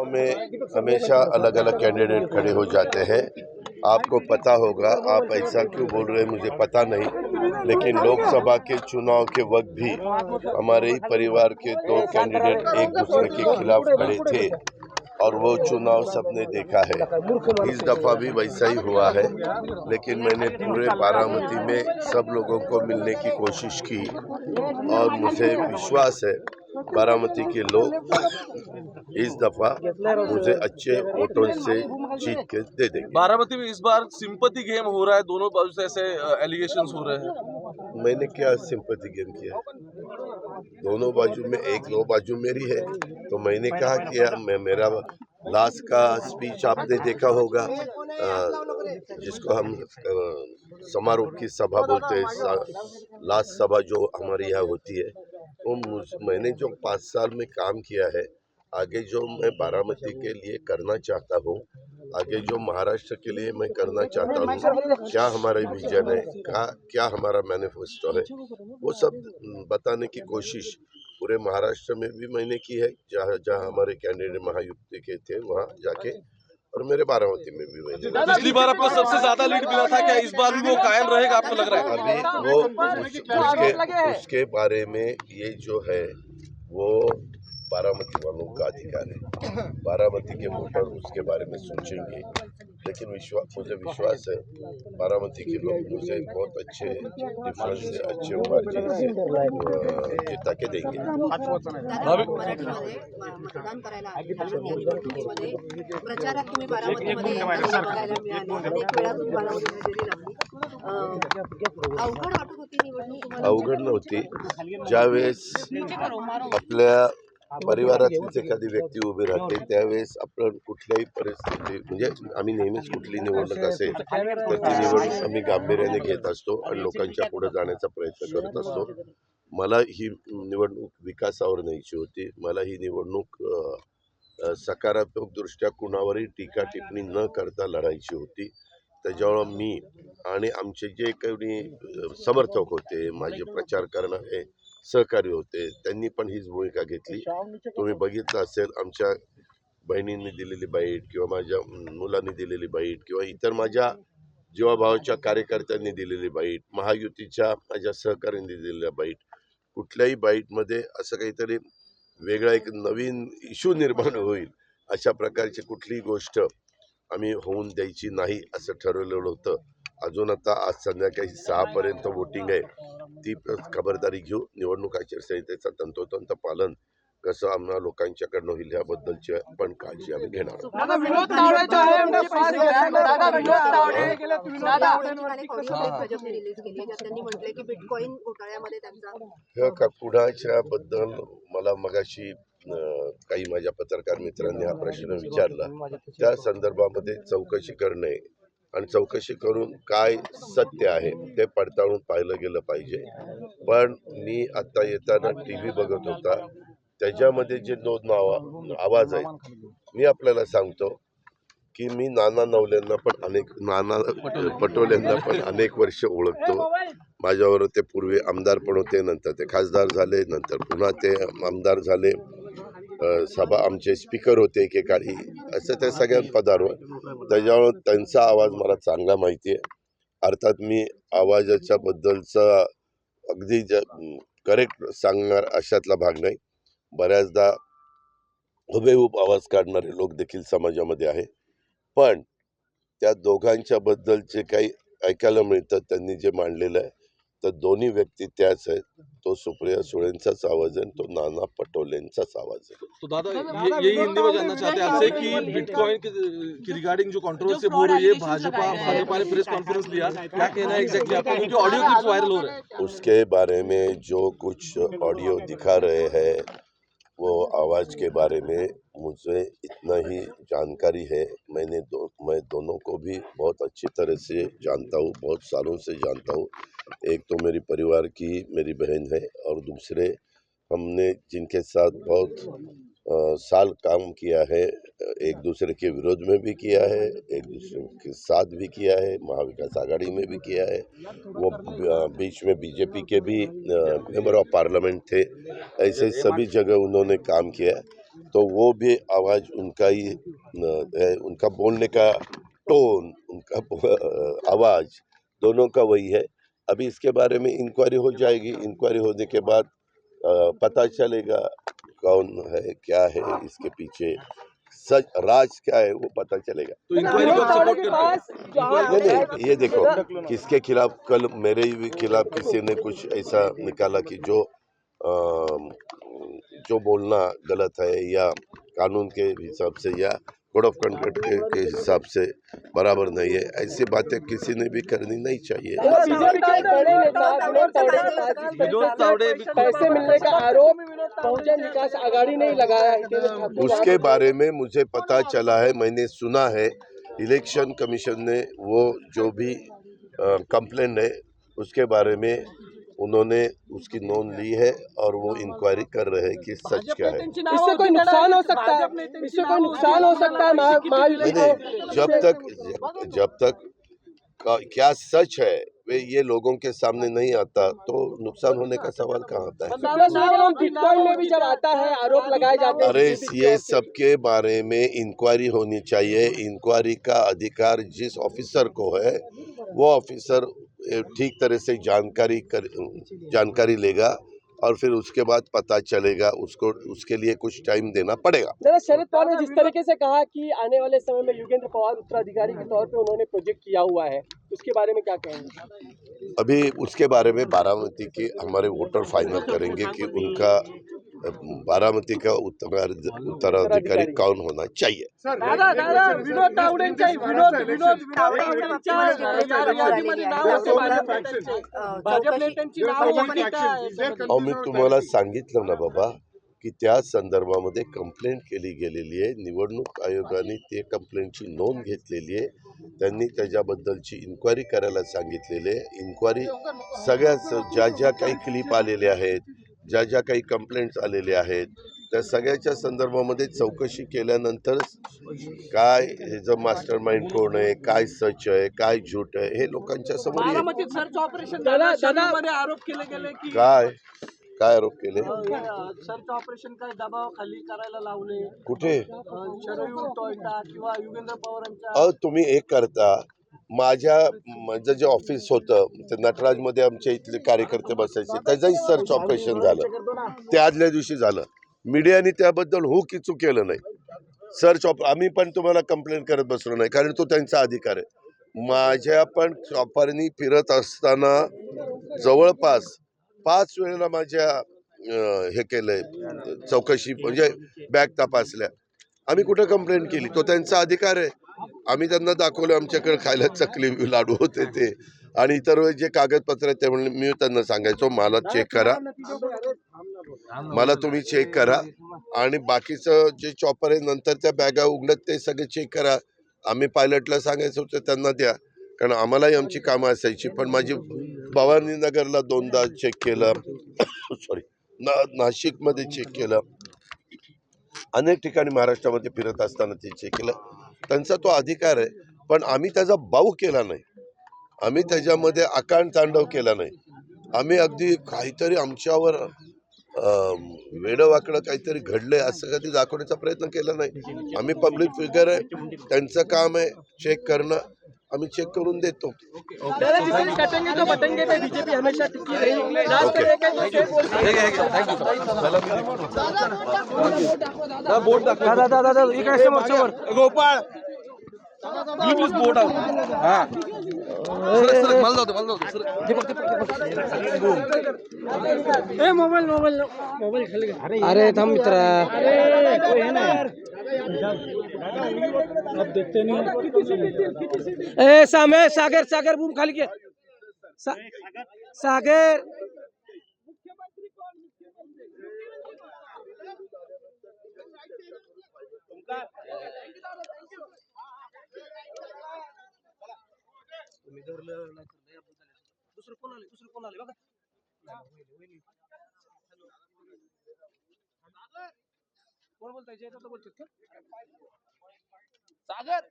में हमेशा अलग अलग कैंडिडेट खड़े हो जाते हैं। आपको पता होगा, आप ऐसा क्यों बोल रहे हैं मुझे पता नहीं, लेकिन लोकसभा के चुनाव के वक्त भी हमारे ही परिवार के दो कैंडिडेट एक दूसरे के खिलाफ खड़े थे और वो चुनाव सबने देखा है। इस दफा भी वैसा ही हुआ है, लेकिन मैंने पूरे बारामती में सब लोगों को मिलने की कोशिश की और मुझे विश्वास है बारामती के लोग इस दफा मुझे अच्छे वोटों से जीत के दे देंगे। बारामती में इस बार सिंपैथी गेम हो रहा है, दोनों बाजू से ऐसे एलिगेशंस हो रहे हैं। मैंने क्या सिंपैथी गेम किया? दोनों बाजू में एक दो बाजू मेरी है, तो मैंने कहा कि मेरा लास्ट का स्पीच आपने देखा होगा, जिसको हम समारोह की सभा बोलते हैं, लास्ट सभा जो हमारे यहाँ होती है, वो मैंने जो 5 साल में काम किया है, आगे जो मैं बारामती के लिए करना चाहता हूँ, आगे जो महाराष्ट्र के लिए मैं करना चाहता हूँ, क्या हमारा विजन है, क्या हमारा मैनिफेस्टो है, वो सब बताने की कोशिश पूरे महाराष्ट्र में भी मैंने की है, जहाँ हमारे कैंडिडेट महायुति के थे वहाँ जाके, और मेरे बारामती में भी मैंने। पिछली बार आपको सबसे ज्यादा लीड मिला था, क्या इस बार भी वो कायम रहेगा आपको लग रहा है? अभी वो उसके बारे में ये जो है वो बारामती वालों का अधिकार है। बारामती के वोटर उसके बारे में सोचेंगे, लेकिन मुझे विश्वास है बारामती के लोग मुझे बहुत अच्छे डिफरेंस से, अच्छे मार्जिन से जिता के देंगे। मतदान करायला प्रचारात तुम्ही बारामतीमध्ये अनेक वेळा तुम्ही बारामतीमध्ये लागली, अवघड वाटत होती निवडणूक? अवघड नव्हती. ज्यावेळेस आपल्या परिवारातलीच एखादी व्यक्ती उभी राहते त्यावेळेस आपण कुठल्याही परिस्थिती, म्हणजे आम्ही नेहमीच कुठली निवडणूक असेल तर ती निवडणूक आम्ही गांभीर्याने घेत असतो आणि लोकांच्या पुढे जाण्याचा प्रयत्न करत असतो. मला ही निवडणूक विकासावर न्यायची होती. मला ही निवडणूक सकारात्मक दृष्ट्या कुणावरही टीका टिप्पणी न करता लढायची होती. त्याच्यामुळं मी आणि आमचे जे काही समर्थक होते, माझे प्रचार करणारे सहकारी होते, त्यांनी पण हीच भूमिका घेतली. तुम्ही बघितलं असेल आमच्या बहिणींनी दिलेली बाईट किंवा माझ्या मुलांनी दिलेली बाईट किंवा इतर माझ्या जीवाभावाच्या कार्यकर्त्यांनी दिलेली बाईट, महायुतीच्या माझ्या सहकाऱ्यांनी दिलेल्या बाईट, कुठल्याही बाईटमध्ये असं काहीतरी वेगळा एक नवीन इश्यू निर्माण होईल अशा प्रकारची कुठलीही गोष्ट आम्ही होऊन द्यायची नाही असं ठरवलेलं होतं. अजून आता आज संध्याकाळी 6 पर्यंत वोटिंग आहे. ती खबरदारी घेऊ. निवडणूक आचारसंहितेचं तंतोतंत पालन कसं आम्हाला लोकांच्याकडनं होईल याबद्दलची पण काळजी आम्ही घेणार आहोत. कुणाच्या बद्दल मला मगाशी काही माझ्या पत्रकार मित्रांनी हा प्रश्न विचारला, त्या संदर्भामध्ये चौकशी करणे आणि चौकशी करून काय सत्य आहे ते पडताळून पाहिलं गेलं पाहिजे. पण मी आता येताना TV बघत होता, त्याच्यामध्ये जे 2 आवाज आहेत, मी आपल्याला सांगतो की मी नाना नवलेंना पण नाना पटोलेंना पण अनेक वर्ष ओळखतो. माझ्यावर ते पूर्वी आमदार पण होते, नंतर ते खासदार झाले, नंतर पुन्हा ते आमदार झाले, सभा आमचे स्पीकर होते एकेकाळी, असं त्या सगळ्या पदावर. त्याच्यामुळे त्यांचा आवाज मला चांगला माहिती आहे. अर्थात मी आवाजाच्या बद्दलचा अगदी करेक्ट सांगणार अशातला भाग नाही. बऱ्याचदा हुबेहूब आवाज काढणारे लोक देखील समाजामध्ये आहे, पण त्या दोघांच्या बद्दल जे काही ऐकायला मिळतं त्यांनी जे मांडलेलं आहे, तर दोन्ही व्यक्ती त्याच आहेत. तो सुप्रिया सुळेंचाच आवाज आहे, तो नाना पटोलेंचाच आवाज है। तो दादा यही हिंदी में जानना चाहते हैं आपसे कि बिटकॉइन की रिगार्डिंग जो कंट्रोवर्सी हो रही है, भाजपा ने प्रेस कॉन्फ्रेंस लिया, क्या कहना है एग्जैक्टली आपका, क्योंकि ऑडियो क्लिप्स वायरल हो रहे हैं उसके बारे में? जो कुछ ऑडियो दिखा रहे हैं वो आवाज़ के बारे में मुझे इतना ही जानकारी है। मैं दोनों को भी बहुत अच्छी तरह से जानता हूँ, बहुत सालों से जानता हूँ। एक तो मेरी परिवार की मेरी बहन है और दूसरे हमने जिनके साथ बहुत साल काम किया है, एक दूसरे के विरोध में भी किया है, एक दूसरे के साथ भी किया है, महाविकास आघाड़ी में भी किया है। वो बीच में बीजेपी के भी मेंबर ऑफ पार्लियामेंट थे। ऐसे सभी जगह उन्होंने काम किया है। तो वो भी आवाज़ उनका ही है, उनका बोलने का टोन, उनका आवाज़ दोनों का वही है। अभी इसके बारे में इंक्वायरी हो जाएगी, इंक्वायरी होने के बाद पता चलेगा कौन है, क्या है इसके पीछे, सच राज क्या है वो पता चलेगा। तो इंक्वायरी को सपोर्ट करते हैं। नहीं, ये देखो किसके खिलाफ, कल मेरे ही खिलाफ किसी ने कुछ ऐसा निकाला कि जो बोलना गलत है या कानून के हिसाब से या कोड ऑफ कंडक्ट के हिसाब से बराबर नहीं है, ऐसी बातें किसी ने भी करनी नहीं चाहिए। बीजेपी के बड़े नेता विनोद तावडे पैसे मिलने का आरोप बहुजन विकास आघाड़ी ने ही लगाया है। उसके बारे में मुझे पता चला है, मैंने सुना है, इलेक्शन कमीशन ने वो जो भी कंप्लेंट है उसके बारे में उन्होंने उसकी नोंद ली है और वो इंक्वायरी कर रहे हैं कि सच क्या है। इससे कोई नुकसान हो सकता है, इससे कोई नुकसान हो सकता है महायुति को। नहीं, जब तक क्या सच है वे ये लोगों के सामने नहीं आता तो नुकसान होने का सवाल कहाँ आता है। बिटकॉइन में भी जब आता है आरोप लगाए जाते हैं। अरे ये सबके बारे में इंक्वायरी होनी चाहिए। इंक्वायरी का अधिकार जिस ऑफिसर को है वो ऑफिसर ठीक तरह से जानकारी लेगा और फिर उसके बाद पता चलेगा, उसको उसके लिए कुछ टाइम देना पड़ेगा। दादा, शरद पवार ने जिस तरीके से कहा कि आने वाले समय में योगेंद्र पवार उत्तराधिकारी के तौर पे उन्होंने प्रोजेक्ट किया हुआ है, उसके बारे में क्या कहेंगे? अभी उसके बारे में बारामती के हमारे वोटर फाइनल करेंगे कि उनका बारामती का उत्तराधिकारी कौन होना चाहिए। विनोद तावडेंच्या अहो मी तुम्हाला सांगितलं ना बाबा की त्या संदर्भामध्ये कंप्लेंट केली गेलेली आहे, निवडणूक आयोगाने ते कंप्लेंटची नोंद घेतलेली आहे, त्यांनी त्याच्याबद्दलची इन्क्वायरी करायला सांगितलेली आहे। इन्क्वायरी सगळ्याच ज्या काही क्लिप आलेल्या आहेत, ज्या काही कंप्लेंट्स आलेले आहेत त्या सगळ्याच्या संदर्भामध्ये चौकशी केल्यानंतर काय ह्याचं मास्टर माइंड कोण आहे, काय सच आहे, काय झूट आहे हे लोकांच्या समोर येईल। बारामतीत सर्च ऑपरेशन आरोप केले गेले की काय आरोप केले, सर्च ऑपरेशन काय दबावाखाली करायला लावले कुठे? शरयू टोयोटा किंवा योगेंद्र पवारांच्या। अहो तुम्ही एक करता, माझं जे ऑफिस होतं ते नटराजमध्ये आमच्या इथले कार्यकर्ते बसायचे, त्याचंही सर्च ऑपरेशन झालं, ते आदल्या दिवशी झालं। मीडियाने त्याबद्दल हो किचू केलं नाही। आम्ही पण तुम्हाला कंप्लेंट करत बसलो नाही, कारण तो त्यांचा अधिकार आहे। माझ्या पण चॉपरनी फिरत असताना जवळपास 5 वेळेला माझ्या हे केलंय, चौकशी म्हणजे बॅग तपासल्या। आम्ही कुठे कंप्लेंट केली? तो त्यांचा अधिकार आहे। आम्ही त्यांना दाखवलं, आमच्याकडे खायला चकली लाडू होते ते आणि इतर जे कागदपत्र आहेत ते म्हणले, मी त्यांना सांगायचो मला चेक करा, मला तुम्ही चेक करा आणि बाकीचं जे चॉपर आहे नंतर त्या बॅगा उघडत ते सगळे चेक करा। आम्ही पायलटला सांगायचं होतं त्यांना द्या, कारण आम्हालाही आमची कामं असायची। पण माझी भवानी नगरला 2दा चेक केलं, सॉरी नाशिकमध्ये चेक केलं, अनेक ठिकाणी महाराष्ट्रामध्ये फिरत असताना ते चेक केलं। त्यांचा तो अधिकार आहे, पण आम्ही त्याचा बाऊ केला नाही, आम्ही त्याच्यामध्ये आकांड तांडव केला नाही। आम्ही अगदी काहीतरी आमच्यावर वेडवाकडं काहीतरी घडलंय असं कधी दाखवण्याचा प्रयत्न केला नाही। आम्ही पब्लिक फिगर आहे, त्यांचं काम आहे चेक करणं, आम्ही चेक करून देतो। कटेंगे तो बटेंगे पे बीजेपी हमेशा टिकी रही। दादा इकडे समोर गोपाळ प्लीज बोट आउट हां सर मला जाऊ ए मोबाईल खाली। अरे थांब मित्रा, अरे है ना यार, अब देखते नहीं। ए सागर बूम खाली के सागर दुसरं कोण आले बघा। कोण बोलताय? जयदत्त बोलतात का? सागर